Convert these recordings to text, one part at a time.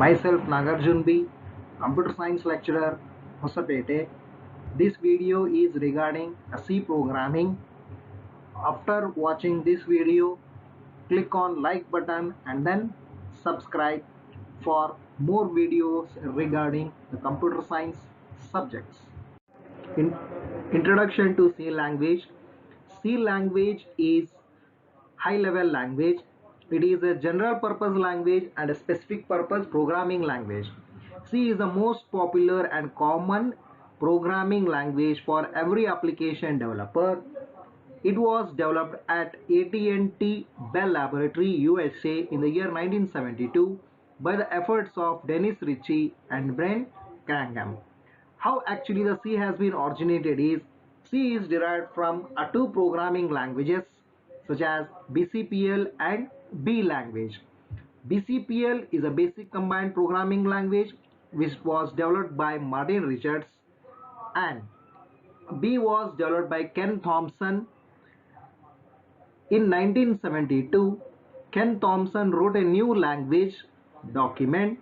Myself Nagarjun B, Computer Science Lecturer, Hosapete. This video is regarding C programming. After watching this video, click on like button and then subscribe for more videos regarding the computer science subjects. In Introduction to C language. C language is high level language. It is a general purpose language and a specific purpose programming language. C is the most popular and common programming language for every application developer. It was developed at AT&T Bell Laboratory, USA in the year 1972 by the efforts of Dennis Ritchie and Brent Cranham. How actually the C has been originated is C is derived from two programming languages such as BCPL and B language. BCPL is a basic combined programming language which was developed by Martin Richards, and B was developed by Ken Thompson. In 1972, Ken Thompson wrote a new language document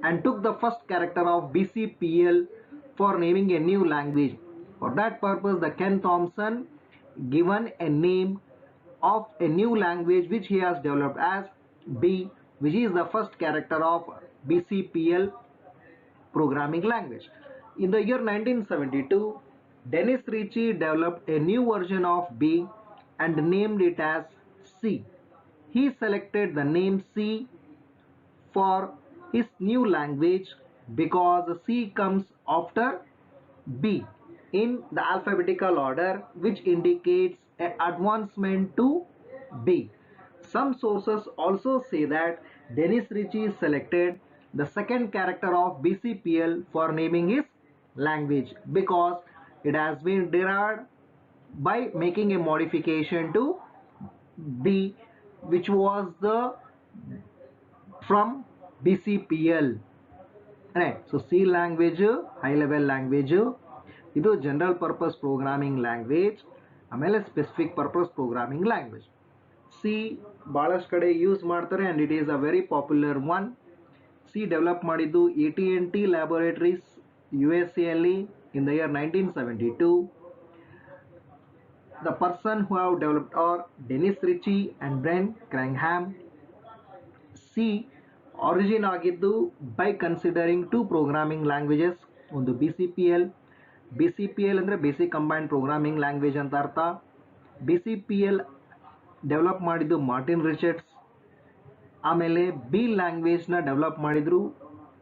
and took the first character of BCPL for naming a new language. For that purpose, the Ken Thompson given a name of a new language which he has developed as B, which is the first character of BCPL programming language. In the year 1972, Dennis Ritchie developed a new version of B and named it as C. He selected the name C for his new language because C comes after B in the alphabetical order, which indicates an advancement to B. Some sources also say that Dennis Ritchie selected the second character of BCPL for naming his language because it has been derived by making a modification to B, which was the from BCPL. Right. So C language, high level language, ಇದು general purpose programming language, ಆಮೇಲೆ specific purpose programming language. C ಭಾಳಷ್ಟು ಕಡೆ use ಮಾಡ್ತಾರೆ and it is a very popular one. C develop ಮಾಡಿದ್ದು AT&T laboratories USA ಅಲ್ಲಿ ಇನ್ the year 1972. The person who have developed are Dennis Ritchie and Brent Cranham. C origin ಆಗಿದ್ದು by considering two programming languages, ಒಂದು BCPL ಅಂದರೆ basic combined programming language ಅಂತ ಅರ್ಥ. BCPL develop ಮಾಡಿದ್ದು Martin Richards. ಆಮೇಲೆ B ಲ್ಯಾಂಗ್ವೇಜ್ನ develop ಮಾಡಿದರು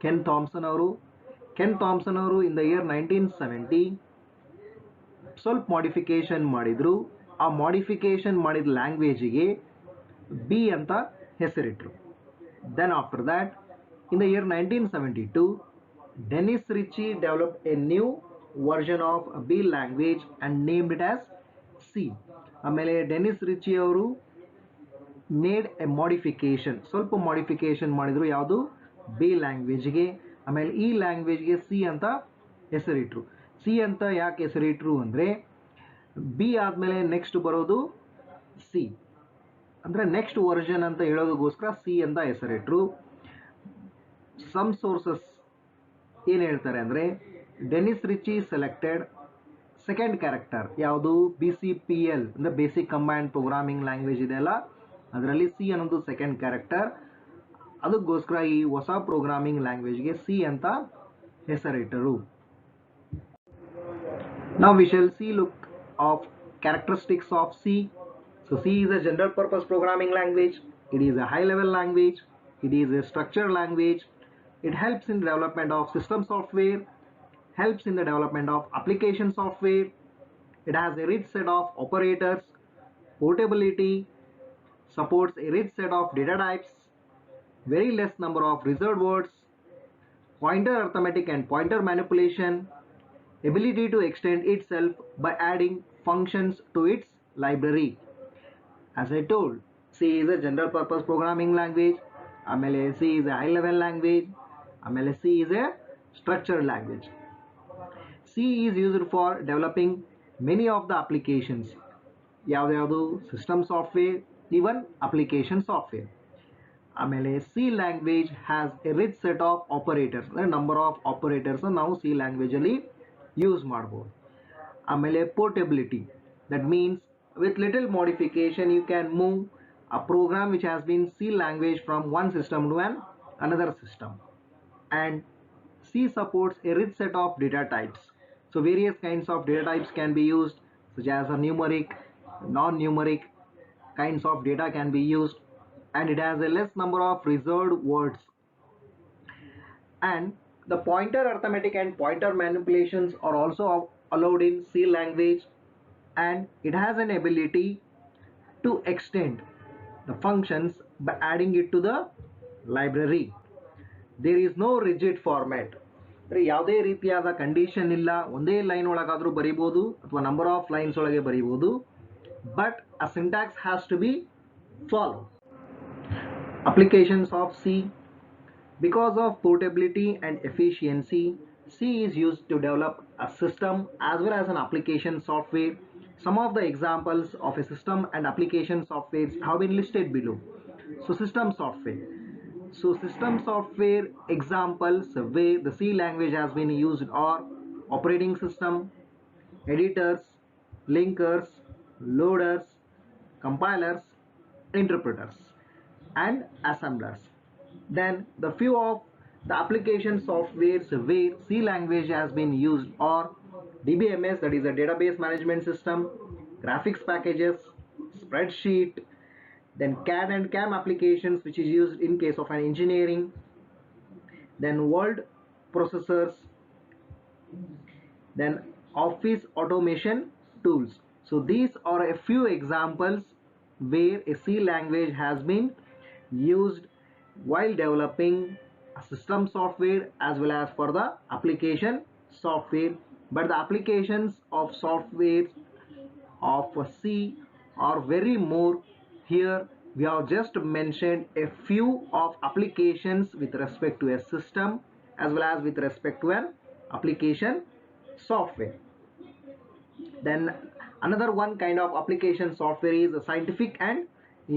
Ken Thomson ಅವರು. Ken Thomson ಅವರು ಇನ್ ದ ಇಯರ್ 1970 ಸ್ವಲ್ಪ ಮಾಡಿಫಿಕೇಶನ್ ಮಾಡಿದರು. ಆ ಮಾಡಿಫಿಕೇಶನ್ ಮಾಡಿದ ಲ್ಯಾಂಗ್ವೇಜಿಗೆ ಬಿ ಅಂತ ಹೆಸರಿಟ್ಟರು. Then after that in the year 1972 Dennis Ritchie developed a new version of B language and named it as C. ಆಮೇಲೆ ಡೆನಿಸ್ ರಿಚಿ ಅವರು ಮೇಡ್ ಎ ಮಾಡಿಫಿಕೇಶನ್, ಸ್ವಲ್ಪ ಮಾಡಿಫಿಕೇಶನ್ ಮಾಡಿದ್ರು ಯಾವುದು ಬಿ ಲ್ಯಾಂಗ್ವೇಜ್ಗೆ. ಆಮೇಲೆ ಈ ಲ್ಯಾಂಗ್ವೇಜ್ಗೆ ಸಿ ಅಂತ ಹೆಸರಿಟ್ರು. ಸಿ ಅಂತ ಯಾಕೆ ಹೆಸರಿಟ್ರು ಅಂದರೆ ಬಿ ಆದಮೇಲೆ ನೆಕ್ಸ್ಟ್ ಬರೋದು ಸಿ, ಅಂದರೆ ನೆಕ್ಸ್ಟ್ ವರ್ಷನ್ ಅಂತ ಹೇಳೋದಕ್ಕೋಸ್ಕರ ಸಿ ಅಂತ ಹೆಸರಿಟ್ರು. ಸಮ್ ಸೋರ್ಸಸ್ ಏನು ಹೇಳ್ತಾರೆ ಅಂದರೆ Denis Richie selected second character ಯಾವುದು BCPL ಅಂದರೆ ಬೇಸಿಕ್ ಕಂಬೈನ್ಡ್ ಪ್ರೋಗ್ರಾಮಿಂಗ್ ಲ್ಯಾಂಗ್ವೇಜ್ ಇದೆಯಲ್ಲ, ಅದರಲ್ಲಿ ಸಿ ಅನ್ನೋದು ಸೆಕೆಂಡ್ ಕ್ಯಾರೆಕ್ಟರ್. ಅದಕ್ಕೋಸ್ಕರ ಈ ಹೊಸ ಪ್ರೋಗ್ರಾಮಿಂಗ್ ಲ್ಯಾಂಗ್ವೇಜ್ಗೆ ಸಿ ಅಂತ ಹೆಸರಿಟ್ಟರು. Now we shall see look of characteristics of C. So C is a general purpose programming language. It is a high level language. It is a structured language. It helps in the development of system software, helps in the development of application software. It has a rich set of operators, portability, supports a rich set of data types, very less number of reserved words, pointer arithmetic and pointer manipulation, ability to extend itself by adding functions to its library. As I told, C is a general purpose programming language, ಆಮೇಲೆ C is a high level language, ಆಮೇಲೆ C is a structured language. C is used for developing many of the applications. ಯಾವ್ದು system software, even application software. ಆಮೇಲೆ C language has a rich set of operators, ಅಂದರೆ number of operators ನಾವು C ಲ್ಯಾಂಗ್ವೇಜಲ್ಲಿ use ಮಾಡ್ಬೋದು. ಆಮೇಲೆ portability, that means with little modification you can move a program which has been C language from one system to another system. And C supports a rich set of data types, so various kinds of data types can be used, such as a numeric, non-numeric kinds of data can be used, and it has a less number of reserved words. And the pointer arithmetic and pointer manipulations are also allowed in C language, and it has an ability to extend the functions by adding it to the library. There is no rigid format, ಅಂದರೆ ಯಾವುದೇ ರೀತಿಯಾದ condition ಇಲ್ಲ, ಒಂದೇ line ಒಳಗಾದರೂ ಬರೀಬೋದು ಅಥವಾ number of lines ಒಳಗೆ ಬರೀಬೋದು, but a syntax has to be follow. Applications of C, because of portability and efficiency, C is used to develop a system as well as an application software. Some of the examples of a system and application software have been listed below. So system software. So system software examples where the C language has been used are operating system, editors, linkers, loaders, compilers, interpreters, and assemblers. Then the few of the application softwares where C language has been used are DBMS, that is a database management system, graphics packages, spreadsheet, then CAD and CAM applications which is used in case of an engineering, then word processors, then office automation tools. So these are a few examples where a C language has been used while developing a system software as well as for the application software. But the applications of software of C are very more. Here we have just mentioned a few of applications with respect to a system as well as with respect to an application software. Then another one kind of application software is a scientific and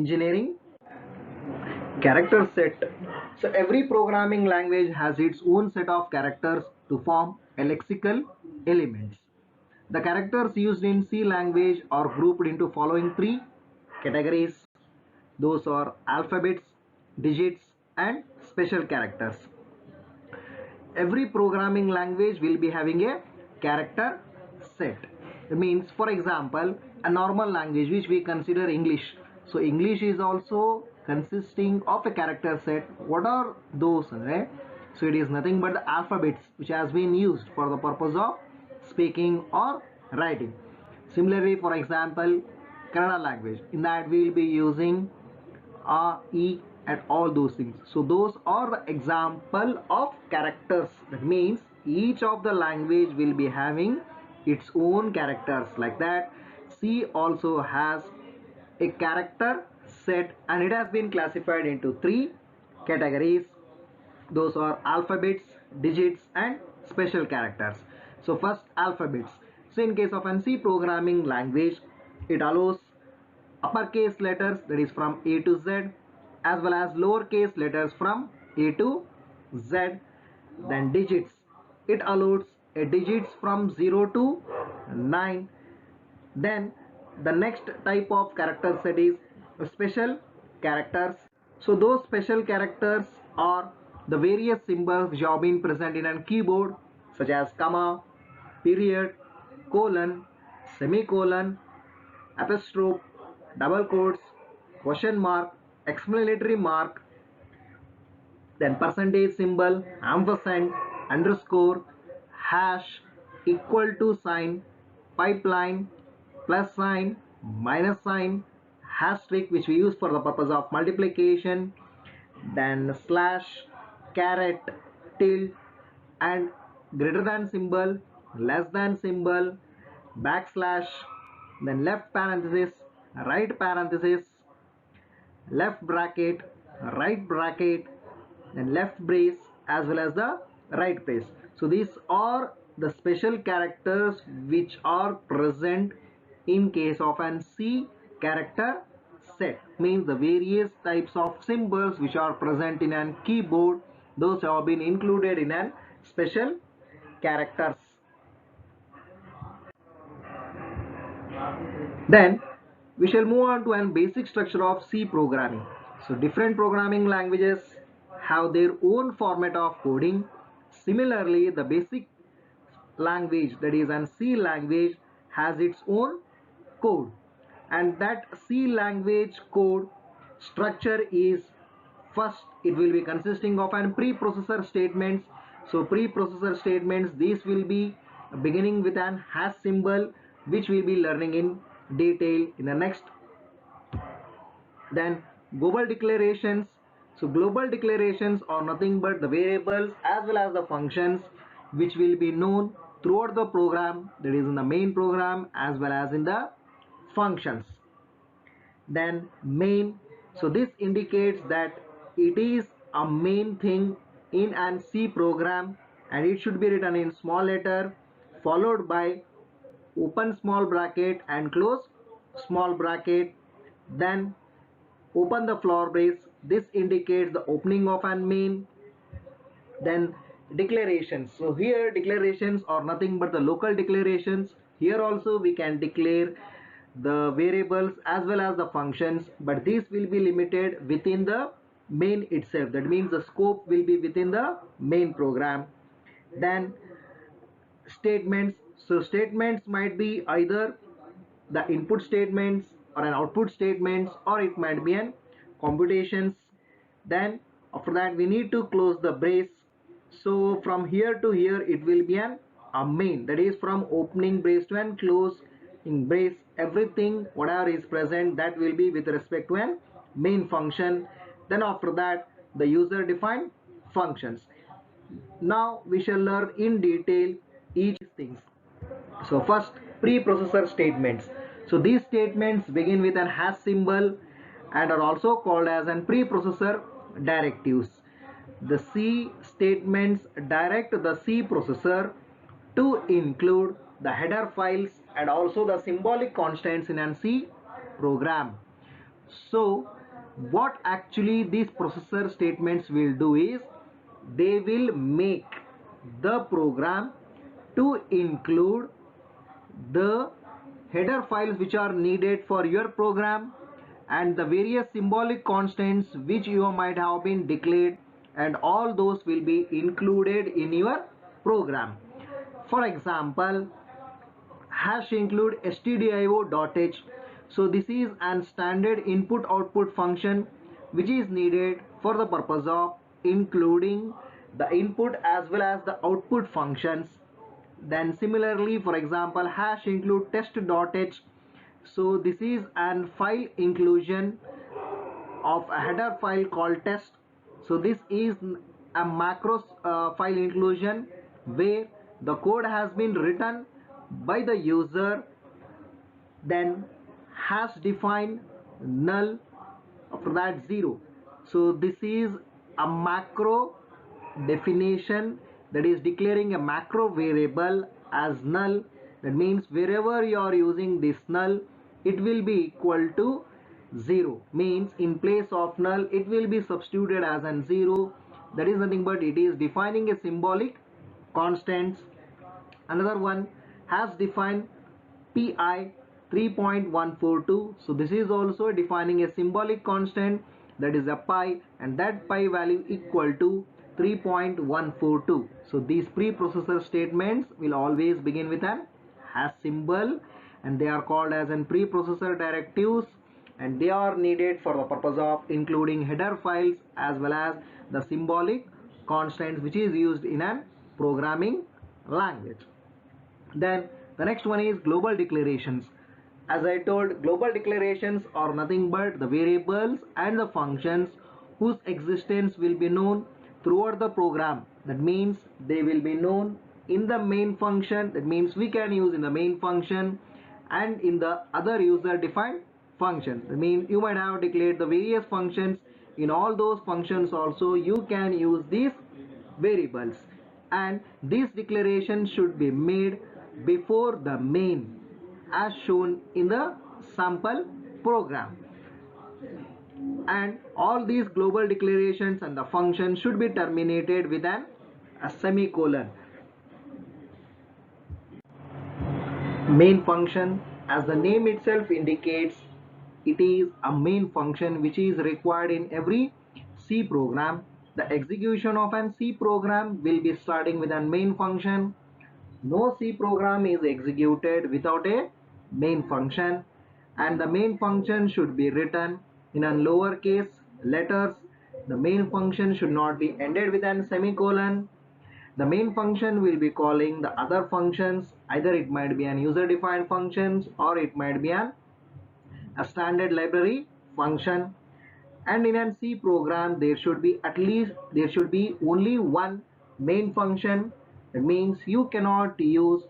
engineering character set. So every programming language has its own set of characters to form a lexical elements. The characters used in C language are grouped into following three categories. Those are alphabets, digits, and special characters. Every programming language will be having a character set. It means, for example, a normal language which we consider English. So English is also consisting of a character set. What are those? Right? So it is nothing but the alphabets which has been used for the purpose of speaking or writing. Similarly, for example, Kannada language, in that we will be using A, E and all those things. So those are the example of characters. That means each of the language will be having its own characters. Like that, C also has a character set, and it has been classified into three categories. Those are alphabets, digits, and special characters. So first, alphabets. So in case of an C programming language, it allows uppercase letters, that is from A to Z, as well as lowercase letters from A to Z. Then digits, it allows a digits from 0 to 9. Then the next type of character set is special characters. So those special characters are the various symbols which have been present in a keyboard, such as comma, period, colon, semicolon, apostrophe, double quotes, question mark, exclamatory mark, then percentage symbol, ampersand, underscore, hash, equal to sign, pipeline, plus sign, minus sign, asterisk which we use for the purpose of multiplication, then slash, caret, tilde, and greater than symbol, less than symbol, backslash, then left parenthesis, right parenthesis, left bracket, right bracket, then left brace, as well as the right brace. So these are the special characters which are present in case of an C character set, means the various types of symbols which are present in an keyboard, those have been included in an special characters. Then we shall move on to an basic structure of C programming. So different programming languages have their own format of coding. Similarly, the basic language, that is an C language, has its own code, and that C language code structure is, first it will be consisting of an preprocessor statements. So preprocessor statements, these will be beginning with an hash symbol, which we will be learning in detail in the next. Then global declarations. So global declarations are nothing but the variables as well as the functions which will be known throughout the program, that is in the main program as well as in the functions. Then main, so this indicates that it is a main thing in an C program, and it should be written in small letter followed by open small bracket and close small bracket. Then open the floor brace, this indicates the opening of an main. Then declarations, so here declarations are nothing but the local declarations. Here also we can declare the variables as well as the functions, but these will be limited within the main itself, that means the scope will be within the main program. Then statements, so statements might be either the input statements or an output statements, or it might be an computations. Then after that we need to close the brace, so from here to here it will be an a main, that is from opening brace to an closing brace, everything whatever is present, that will be with respect to an main function. Then after that the user defined functions. Now we shall learn in detail each things. So first, preprocessor statements. So these statements begin with an hash symbol and are also called as an preprocessor directives. The C statements direct the C processor to include the header files and also the symbolic constants in an C program. So what actually these processor statements will do is, they will make the program to include the header files which are needed for your program and the various symbolic constants which you might have been declared, and all those will be included in your program. For example, hash include stdio.h. So this is an standard input output function which is needed for the purpose of including the input as well as the output functions. Then similarly, for example, hash include test.h. So this is an file inclusion of a header file called test. So this is a macro file inclusion where the code has been written by the user, then has defined null, after that 0. So this is a macro definition, that is declaring a macro variable as null. That means wherever you are using this null, it will be equal to 0, means in place of null it will be substituted as an 0. That is nothing but it is defining a symbolic constants. Another one has defined pi 3.142. So this is also defining a symbolic constant, that is a pi, and that pi value equal to 3.142. So these preprocessor statements will always begin with an hash symbol, and they are called as an preprocessor directives, and they are needed for the purpose of including header files as well as the symbolic constants which is used in an programming language. Then the next one is global declarations. As I told, global declarations are nothing but the variables and the functions whose existence will be known throughout the program. That means they will be known in the main function, that means we can use in the main function and in the other user defined functions. That means you might have declared the various functions, in all those functions also you can use these variables, and this declaration should be made before the main as shown in the sample program. and all these global declarations and the functions should be terminated with a semicolon. Main function, as the name itself indicates, it is a main function which is required in every C program. The execution of an C program will be starting with a main function. No C program is executed without a main function, and the main function should be written in a lowercase letters. The main function should not be ended with a semicolon. The main function will be calling the other functions, either it might be an user defined functions or it might be a standard library function. And in a C program there should be only one main function. That means you cannot use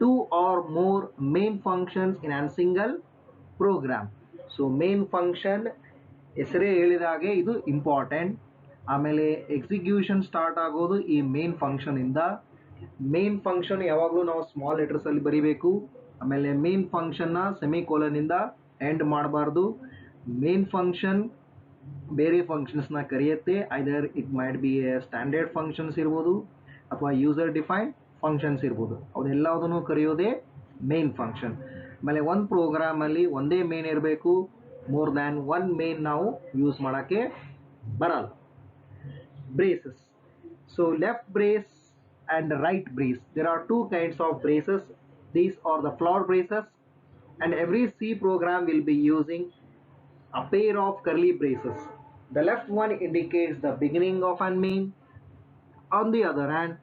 two or more main functions in a single program. So main function ಹೆಸರೇ ಹೇಳಿದಾಗೆ ಇದು important. ಆಮೇಲೆ execution start ಆಗೋದು ಈ main function ಇಂದ. Main function ಯಾವಾಗಲೂ ನಾವು small letters ಅಲ್ಲಿ ಬರಿಬೇಕು. ಆಮೇಲೆ ಮೇನ್ ಫಂಕ್ಷನ್ ನ ಸೆಮಿಕೋಲನ್ ಇಂದ ಎಂಡ್ ಮಾಡಬಾರ್ದು. ಮೇನ್ ಫಂಕ್ಷನ್ ಬೇರೆ ಫಂಕ್ಷನ್ಸ್ ನ ಕರೆಯುತ್ತೆ. Either it might be standard functions ಇರ್ಬೋದು ಅಥವಾ ಯೂಸರ್ ಡಿಫೈನ್ಡ್ ಫಂಕ್ಷನ್ಸ್ ಇರ್ಬೋದು. ಅವನ್ನೆಲ್ಲದನ್ನು ಕರೆಯೋದೇ ಮೇನ್ ಫಂಕ್ಷನ್. ಆಮೇಲೆ ಒಂದು ಪ್ರೋಗ್ರಾಮ್ ಅಲ್ಲಿ ಒಂದೇ ಮೇನ್ ಇರಬೇಕು. ಮೋರ್ ದ್ಯಾನ್ ಒನ್ ಮೇನ್ ನಾವು ಯೂಸ್ ಮಾಡೋಕ್ಕೆ ಬರಲ್ಲ. braces. So left brace and right brace. There are two kinds of braces. These are the floor braces, and every C program will be using a pair of curly braces. The left one indicates the beginning of a main. On the other hand,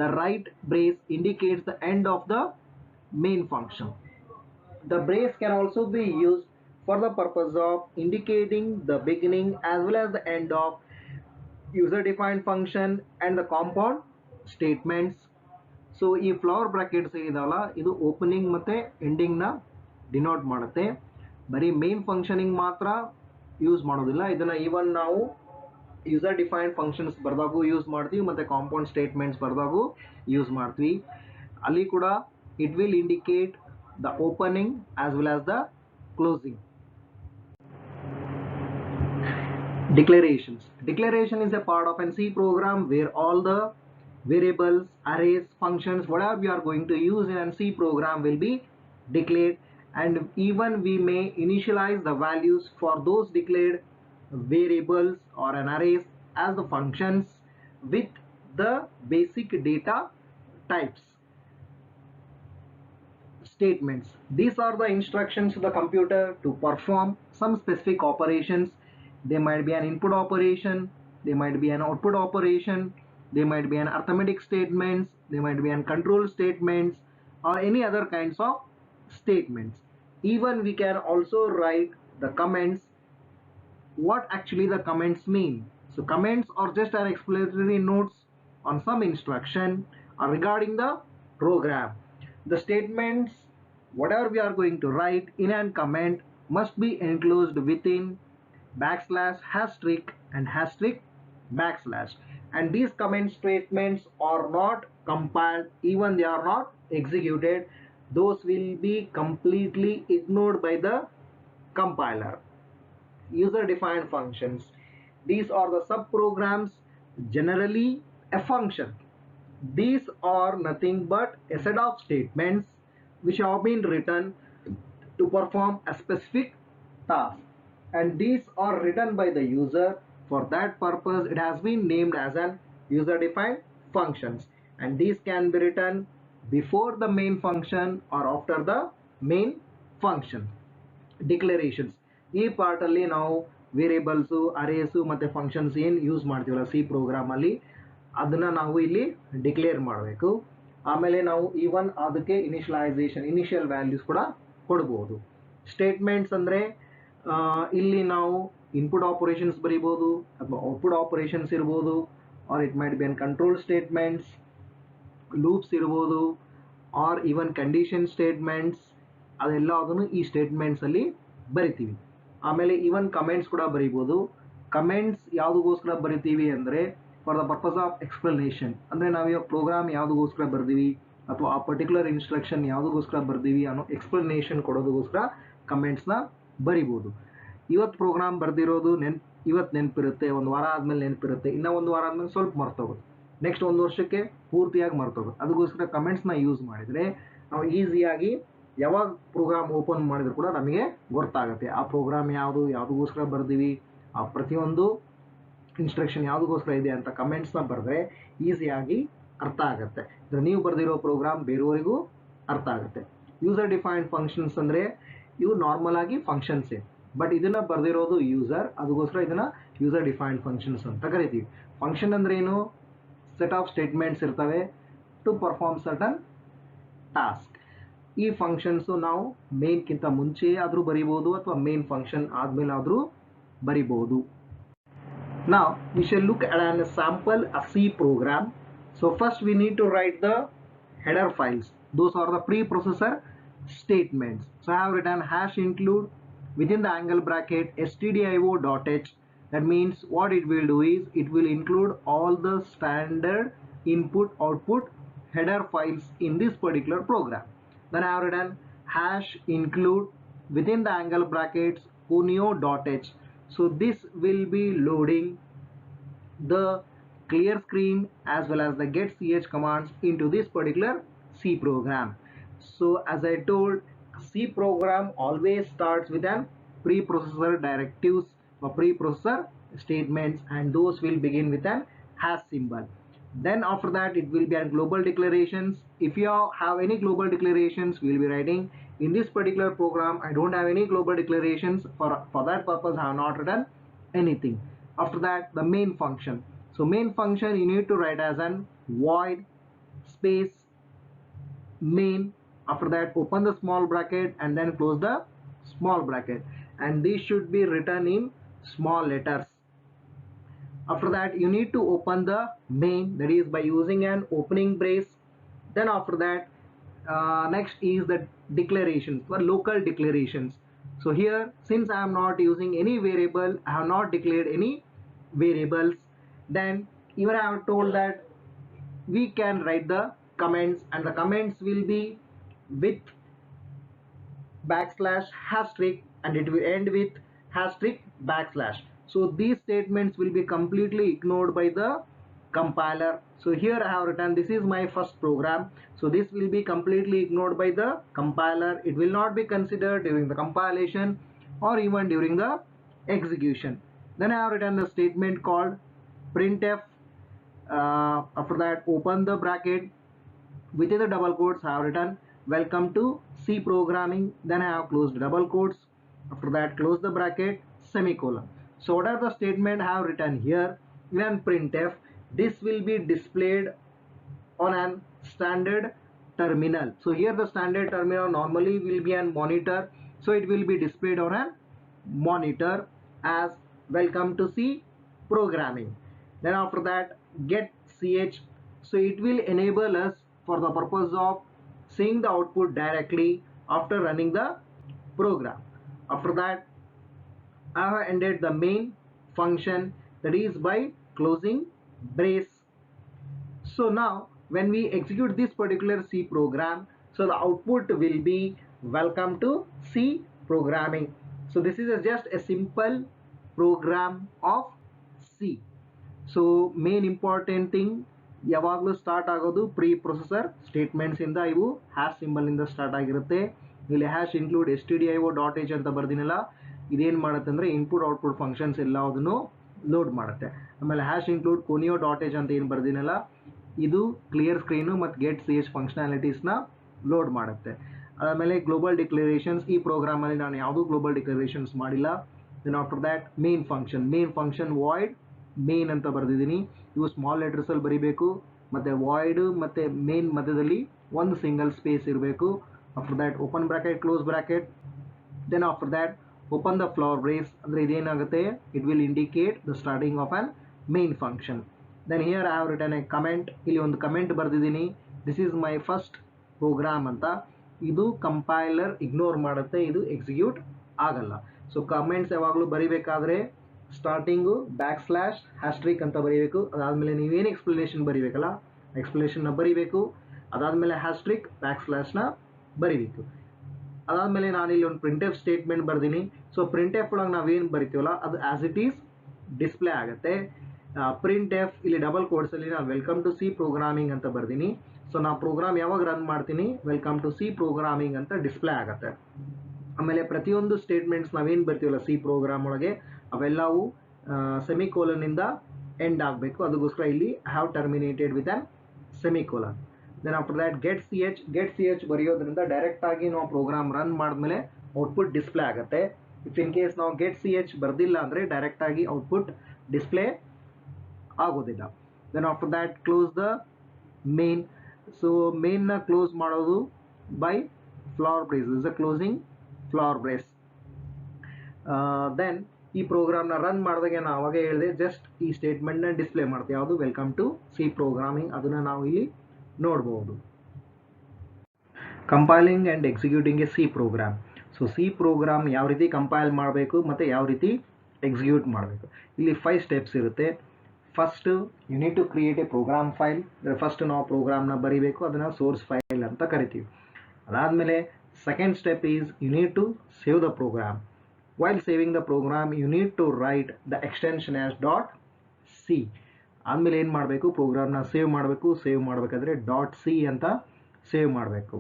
the right brace indicates the end of the main function. The brace can also be used for the purpose of indicating the beginning as well as the end of user defined function and the compound statements. So ಈ flower brackets ಏನಿದಾವಲ್ಲ ಇದು opening ಮತ್ತೆ ending ನ denote ಮಾಡುತ್ತೆ. ಬರೀ main functioning ಮಾತ್ರ use ಮಾಡೋದಿಲ್ಲ. ಇದನ್ನ even ನಾವು ಯೂಸರ್ ಡಿಫೈನ್ಡ್ ಫಂಕ್ಷನ್ಸ್ ಬರ್ದಾಗೂ ಯೂಸ್ ಮಾಡ್ತೀವಿ ಮತ್ತೆ ಕಾಂಪೌಂಡ್ ಸ್ಟೇಟ್ಮೆಂಟ್ಸ್ ಬರ್ದಾಗೂ ಯೂಸ್ ಮಾಡ್ತೀವಿ. ಅಲ್ಲಿ ಕೂಡ it will indicate the opening as well as the closing. Declarations. Declaration is a part of an C program where all the variables, arrays, functions, whatever we are going to use in a C program will be declared, and even we may initialize the values for those declared variables or an arrays as the functions with the basic data types. Statements. These are the instructions to the computer to perform some specific operations. They might be an input operation, they might be an output operation, they might be an arithmetic statements, they might be an control statements or any other kinds of statements. Even we can also write the comments, what actually the comments mean. So comments are just an explanatory notes on some instruction or regarding the program. The statements, whatever we are going to write in a comment, must be enclosed within backslash, asterisk and asterisk backslash. And these comment statements are not compiled, even they are not executed. Those will be completely ignored by the compiler. User defined functions. These are the subprograms, generally a function. These are nothing but a set of statements which have been written to perform a specific task, and these are written by the user. For that purpose it has been named as an user defined functions, and these can be written before the main function or after the main function. Declarations. ಈ part ಅಲ್ಲಿ ನಾವು variables, arrays ಮತ್ತೆ functions ಏನು use ಮಾಡ್ತೀವಲ್ಲ C program ಅಲ್ಲಿ ಅದನ್ನ ನಾವು ಇಲ್ಲಿ ಡಿಕ್ಲೇರ್ ಮಾಡಬೇಕು. ಆಮೇಲೆ ನಾವು ಈವನ್ ಅದಕ್ಕೆ ಇನಿಷಿಯಲ್ ವ್ಯಾಲ್ಯೂಸ್ ಕೂಡ ಕೊಡ್ಬೋದು. ಸ್ಟೇಟ್ಮೆಂಟ್ಸ್ ಅಂದರೆ ಇಲ್ಲಿ ನಾವು ಇನ್ಪುಟ್ ಆಪರೇಷನ್ಸ್ ಬರಿಬೋದು ಅಥವಾ ಔಟ್ಪುಟ್ ಆಪರೇಷನ್ಸ್ ಇರ್ಬೋದು, or it might be in control statements, loops ಇರ್ಬೋದು, ಆರ್ ಈವನ್ ಕಂಡೀಷನ್ ಸ್ಟೇಟ್ಮೆಂಟ್ಸ್. ಅದೆಲ್ಲ ಅದನ್ನು ಈ ಸ್ಟೇಟ್ಮೆಂಟ್ಸಲ್ಲಿ ಬರಿತೀವಿ. ಆಮೇಲೆ ಈವನ್ ಕಮೆಂಟ್ಸ್ ಕೂಡ ಬರಿಬೋದು. ಕಮೆಂಟ್ಸ್ ಯಾವುದಕ್ಕೋಸ್ಕರ ಬರಿತೀವಿ ಅಂದರೆ for the purpose of explanation. ಅಂದರೆ ನಾವು ಇವಾಗ ಪ್ರೋಗ್ರಾಮ್ ಯಾವುದಕ್ಕೋಸ್ಕರ ಬರ್ದೀವಿ ಅಥವಾ ಆ ಪರ್ಟಿಕ್ಯುಲರ್ ಇನ್ಸ್ಟ್ರಕ್ಷನ್ ಯಾವುದಕ್ಕೋಸ್ಕರ ಬರ್ದೀವಿ ಅನ್ನೋ ಎಕ್ಸ್ಪ್ಲನೇಷನ್ ಕೊಡೋದಕ್ಕೋಸ್ಕರ ಕಮೆಂಟ್ಸ್ನ ಬರಿಬೋದು. ಇವತ್ತು ಪ್ರೋಗ್ರಾಮ್ ಬರ್ದಿರೋದು ಇವತ್ತು ನೆನಪಿರುತ್ತೆ, ಒಂದು ವಾರ ಆದಮೇಲೆ ನೆನಪಿರುತ್ತೆ, ಇನ್ನೂ ಒಂದು ವಾರ ಆದಮೇಲೆ ಸ್ವಲ್ಪ ಮರ್ತೋಗುತ್ತೆ, ನೆಕ್ಸ್ಟ್ ಒಂದು ವರ್ಷಕ್ಕೆ ಪೂರ್ತಿಯಾಗಿ ಮರ್ತೋಗುತ್ತೆ. ಅದಕ್ಕೋಸ್ಕರ ಕಮೆಂಟ್ಸ್ನ ಯೂಸ್ ಮಾಡಿದರೆ ನಾವು ಈಸಿಯಾಗಿ ಯಾವಾಗ ಪ್ರೋಗ್ರಾಮ್ ಓಪನ್ ಮಾಡಿದ್ರು ಕೂಡ ನಮಗೆ ಗೊತ್ತಾಗುತ್ತೆ ಆ ಪ್ರೋಗ್ರಾಮ್ ಯಾವುದಕ್ಕೋಸ್ಕರ ಬರ್ದೀವಿ, ಆ ಪ್ರತಿಯೊಂದು ಇನ್ಸ್ಟ್ರಕ್ಷನ್ ಯಾವುದಕ್ಕೋಸ್ಕರ ಇದೆ ಅಂತ ಕಮೆಂಟ್ಸ್ನ ಬರೆದ್ರೆ ಈಸಿಯಾಗಿ ಅರ್ಥ ಆಗುತ್ತೆ. ಅಂದರೆ ನೀವು ಬರೆದಿರೋ ಪ್ರೋಗ್ರಾಮ್ ಬೇರೆಯವರಿಗೂ ಅರ್ಥ ಆಗುತ್ತೆ. ಯೂಸರ್ ಡಿಫೈನ್ಡ್ ಫಂಕ್ಷನ್ಸ್ ಅಂದರೆ ಇವು ನಾರ್ಮಲ್ ಆಗಿ ಫಂಕ್ಷನ್ಸೇ, ಬಟ್ ಇದನ್ನು ಬರೆದಿರೋದು ಯೂಸರ್, ಅದಕ್ಕೋಸ್ಕರ ಇದನ್ನು ಯೂಸರ್ ಡಿಫೈನ್ಡ್ ಫಂಕ್ಷನ್ಸ್ ಅಂತ ಕರಿತೀವಿ. ಫಂಕ್ಷನ್ ಅಂದ್ರೆ ಏನು? ಸೆಟ್ ಆಫ್ ಸ್ಟೇಟ್ಮೆಂಟ್ಸ್ ಇರ್ತವೆ ಟು ಪರ್ಫಾರ್ಮ್ ಸರ್ಟನ್ ಟಾಸ್ಕ್. ಈ ಫಂಕ್ಷನ್ಸು ನಾವು ಮೇನ್ಗಿಂತ ಮುಂಚೆ ಆದರೂ ಬರಿಬೋದು ಅಥವಾ ಮೇನ್ ಫಂಕ್ಷನ್ ಆದಮೇಲೆ ಆದರೂ ಬರಿಬೋದು. Now we shall look at an sample a C program. So first we need to write the header files. Those are the preprocessor statements. So I have written hash include within the angle bracket stdio.h. That means what it will do is it will include all the standard input output header files in this particular program. Then I have written hash include within the angle brackets conio.h. So this will be loading the clear screen as well as the getch commands into this particular C program. So as I told, C program always starts with an preprocessor directives or preprocessor statements, and those will begin with an hash symbol. Then after that it will be a global declarations. If you have any global declarations, we will be writing. In this particular program I don't have any global declarations, for that purpose I have not written anything. After that the main function. So main function you need to write as an void space main. After that open the small bracket and then close the small bracket, and this should be written in small letters. After that you need to open the main, that is by using an opening brace. Then after that next is the declarations, the local declarations. So here, since I am not using any variable, I have not declared any variables, then even I have told that we can write the comments, and the comments will be with backslash hashtag and it will end with hashtag backslash. So these statements will be completely ignored by the compiler. So here I have written this is my first program, so this will be completely ignored by the compiler. It will not be considered during the compilation or even during the execution. Then I have written the statement called printf. After that open the bracket, within the double quotes I have written welcome to C programming. Then I have closed double quotes. After that close the bracket, semicolon. So what are the statement I have written here? When printf, this will be displayed on an standard terminal. So here the standard terminal normally will be an monitor, so it will be displayed on a monitor as welcome to C programming. Then after that get ch, so it will enable us for the purpose of seeing the output directly after running the program. After that I have ended the main function, that is by closing brace. So now when we execute this particular C program, so the output will be welcome to C programming. So this is just a simple program of C. So main important thing, ಯಾವಾಗಲೂ start ಆಗೋದು pre processor statements ಇಂದ. ಇವು hash symbol ಇಂದ start ಆಗಿರುತ್ತೆ. ಇಲ್ಲಿ hash include stdio.h ಅಂತ ಬರ್ದಿನಲ್ಲ, ಇದೇನು ಮಾಡುತ್ತೆ ಅಂದರೆ ಇನ್ಪುಟ್ ಔಟ್ಪುಟ್ ಫಂಕ್ಷನ್ಸ್ ಎಲ್ಲದನ್ನು ಲೋಡ್ ಮಾಡುತ್ತೆ. ಆಮೇಲೆ ಹ್ಯಾಶ್ ಇನ್ಕ್ಲೂಡ್ conio.h ಅಂತ ಏನು ಬರ್ದಿನಲ್ಲ, ಇದು ಕ್ಲಿಯರ್ ಸ್ಕ್ರೀನು ಮತ್ತು ಗೆಟ್ ಸಿ ಎಚ್ ಫಂಕ್ಷನಾಲಿಟೀಸ್ನ ಲೋಡ್ ಮಾಡುತ್ತೆ. ಆಮೇಲೆ ಗ್ಲೋಬಲ್ ಡಿಕ್ಲರೇಷನ್ಸ್, ಈ ಪ್ರೋಗ್ರಾಮಲ್ಲಿ ನಾನು ಯಾವುದೂ ಗ್ಲೋಬಲ್ ಡಿಕ್ಲರೇಷನ್ಸ್ ಮಾಡಿಲ್ಲ. Then after that main function void main ಅಂತ ಬರೆದಿದ್ದೀನಿ. ಇವು ಸ್ಮಾಲ್ ಲೆಟರ್ಸಲ್ಲಿ ಬರೀಬೇಕು, ಮತ್ತು ವಾಯ್ಡ್ ಮತ್ತು ಮೇನ್ ಮಧ್ಯದಲ್ಲಿ ಒಂದು ಸಿಂಗಲ್ ಸ್ಪೇಸ್ ಇರಬೇಕು. After that open bracket close bracket. Then after that open the flower brace, ಅಂದರೆ ಇದೇನಾಗುತ್ತೆ, it will indicate the starting of an main function. Then here I have written a comment, ಇಲ್ಲಿ ಒಂದು comment ಬರೆದಿದ್ದೀನಿ, this is my first program ಅಂತ. ಇದು compiler ignore ಮಾಡುತ್ತೆ, ಇದು execute ಆಗಲ್ಲ. ಸೊ ಕಮೆಂಟ್ಸ್ ಯಾವಾಗಲೂ ಬರಿಬೇಕಾದ್ರೆ ಸ್ಟಾರ್ಟಿಂಗು ಬ್ಯಾಕ್ಸ್ಲ್ಯಾಶ್ ಹ್ಯಾಸ್ಟ್ರಿಕ್ ಅಂತ ಬರೀಬೇಕು. ಅದಾದಮೇಲೆ ನೀವೇನು ಎಕ್ಸ್ಪ್ಲನೇಷನ್ ಬರೀಬೇಕಲ್ಲ, ಎಕ್ಸ್ಪ್ಲನೇಷನ್ನ ಬರೀಬೇಕು. ಅದಾದಮೇಲೆ ಹ್ಯಾಸ್ಟ್ರಿಕ್ ಬ್ಯಾಕ್ಸ್ಲ್ಯಾಶ್ನ ಬರೀಬೇಕು. ಅದಾದಮೇಲೆ ನಾನು ಇಲ್ಲಿ ಒಂದು ಪ್ರಿಂಟ್ ಎಫ್ ಸ್ಟೇಟ್ಮೆಂಟ್ ಬರ್ದೀನಿ. ಸೊ ಪ್ರಿಂಟ್ ಎಫ್ ಒಳಗೆ ನಾವೇನು ಬರಿತೀವಲ್ಲ ಅದು ಆಸ್ ಇಟ್ ಈಸ್ ಡಿಸ್ಪ್ಲೇ ಆಗುತ್ತೆ. ಪ್ರಿಂಟ್ ಎಫ್ ಇಲ್ಲಿ ಡಬಲ್ ಕೋಡ್ಸಲ್ಲಿ ನಾನು ವೆಲ್ಕಮ್ ಟು ಸಿ ಪ್ರೋಗ್ರಾಮಿಂಗ್ ಅಂತ ಬರ್ದೀನಿ. ಸೊ ನಾವು ಪ್ರೋಗ್ರಾಮ್ ಯಾವಾಗ ರನ್ ಮಾಡ್ತೀನಿ ವೆಲ್ಕಮ್ ಟು ಸಿ ಪ್ರೋಗ್ರಾಮಿಂಗ್ ಅಂತ ಡಿಸ್ಪ್ಲೇ ಆಗುತ್ತೆ. ಆಮೇಲೆ ಪ್ರತಿಯೊಂದು ಸ್ಟೇಟ್ಮೆಂಟ್ಸ್ ನಾವೇನು ಬರ್ತೀವಲ್ಲ ಸಿ ಪ್ರೋಗ್ರಾಮ್ ಒಳಗೆ ಅವೆಲ್ಲವೂ ಸೆಮಿಕೋಲನ್ನಿಂದ ಎಂಡ್ ಆಗಬೇಕು. ಅದಕ್ಕೋಸ್ಕರ ಇಲ್ಲಿ have terminated with an semicolon. Then after that ಗೆಟ್ ಸಿ ಎಚ್ ಬರೆಯೋದ್ರಿಂದ ಡೈರೆಕ್ಟಾಗಿ ನಾವು ಪ್ರೋಗ್ರಾಮ್ ರನ್ ಮಾಡಿದ್ಮೇಲೆ ಔಟ್ಪುಟ್ ಡಿಸ್ಪ್ಲೇ ಆಗುತ್ತೆ. ಇಫ್ ಇನ್ ಕೇಸ್ ನಾವು ಗೆಟ್ ಸಿ ಎಚ್ ಬರ್ದಿಲ್ಲ ಅಂದರೆ ಡೈರೆಕ್ಟಾಗಿ ಔಟ್ಪುಟ್ ಡಿಸ್ಪ್ಲೇ ಆಗೋದಿಲ್ಲ. Then after that close the main. So ಮೇನ್ನ ಕ್ಲೋಸ್ ಮಾಡೋದು by flower brace is a closing flower brace. Then ಈ ಪ್ರೋಗ್ರಾಮ್ನ ರನ್ ಮಾಡಿದಾಗ ನಾನು ಅವಾಗ ಹೇಳಿದೆ ಜಸ್ಟ್ ಈ ಸ್ಟೇಟ್ಮೆಂಟ್ನ ಡಿಸ್ಪ್ಲೇ ಮಾಡ್ತೀವಿ, ಯಾವುದು ವೆಲ್ಕಮ್ ಟು ಸಿ ಪ್ರೋಗ್ರಾಮಿಂಗ್. ಅದನ್ನು ನಾವು ಇಲ್ಲಿ ನೋಡ್ಬೋದು. Compiling and executing a C program. So C program ಯಾವ ರೀತಿ ಕಂಪೈಲ್ ಮಾಡಬೇಕು ಮತ್ತು ಯಾವ ರೀತಿ ಎಕ್ಸಿಕ್ಯೂಟ್ ಮಾಡಬೇಕು, ಇಲ್ಲಿ 5 ಸ್ಟೆಪ್ಸ್ ಇರುತ್ತೆ. First you need to create a program file. First ನಾವು ಪ್ರೋಗ್ರಾಮ್ನ ಬರೀಬೇಕು, ಅದನ್ನು ಸೋರ್ಸ್ ಫೈಲ್ ಅಂತ ಕರಿತೀವಿ. ಅದಾದಮೇಲೆ second step is you need to save the program. While saving the program you need to write the extension as .c. ಆದಮೇಲೆ ಏನು ಮಾಡಬೇಕು, ಪ್ರೋಗ್ರಾಮ್ನ ಸೇವ್ ಮಾಡಬೇಕು. ಸೇವ್ ಮಾಡಬೇಕಾದ್ರೆ .c ಅಂತ ಸೇವ್ ಮಾಡಬೇಕು.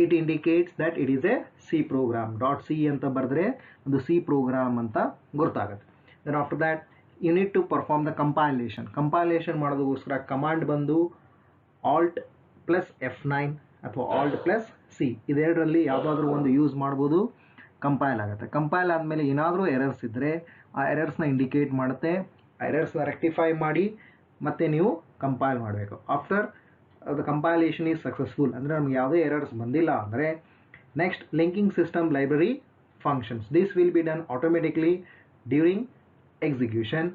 It indicates that it is a C program. .c ಅಂತ ಬರೆದ್ರೆ ಅದು ಸಿ ಪ್ರೋಗ್ರಾಮ್ ಅಂತ ಗೊತ್ತಾಗುತ್ತೆ. Then after that you need to perform the compilation. Compilation ಮಾಡೋದಕ್ಕೋಸ್ಕರ ಕಮಾಂಡ್ ಬಂದು Alt+F9 ಅಥವಾ Alt+C ಇದೆರಡರಲ್ಲಿ ಯಾವುದಾದ್ರೂ ಒಂದು ಯೂಸ್ ಮಾಡ್ಬೋದು, ಕಂಪೈಲ್ ಆಗುತ್ತೆ. ಕಂಪೈಲ್ ಆದಮೇಲೆ ಏನಾದರೂ ಎರರ್ಸ್ ಇದ್ದರೆ ಆ ಎರರ್ಸ್ನ ಇಂಡಿಕೇಟ್ ಮಾಡುತ್ತೆ. ಆ ಎರರ್ಸ್ನ ರೆಕ್ಟಿಫೈ ಮಾಡಿ ಮತ್ತೆ ನೀವು ಕಂಪೈಲ್ ಮಾಡಬೇಕು. After the compilation is successful ಅಂದರೆ ನಮ್ಗೆ ಯಾವುದೇ ಎರರ್ಸ್ ಬಂದಿಲ್ಲ ಅಂದರೆ next linking system library functions. This will be done automatically during execution.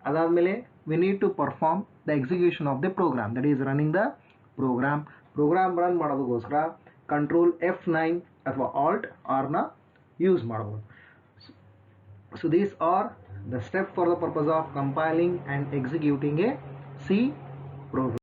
ಅದಾದಮೇಲೆ we need to perform the execution of the program, that is running the program. Program run ಮಾಡೋದಕ್ಕೋಸ್ಕರ control F9 ಅಥವಾ Alt+R use ಮಾಡ್ಬೋದು. So these are the step for the purpose of compiling and executing a C program.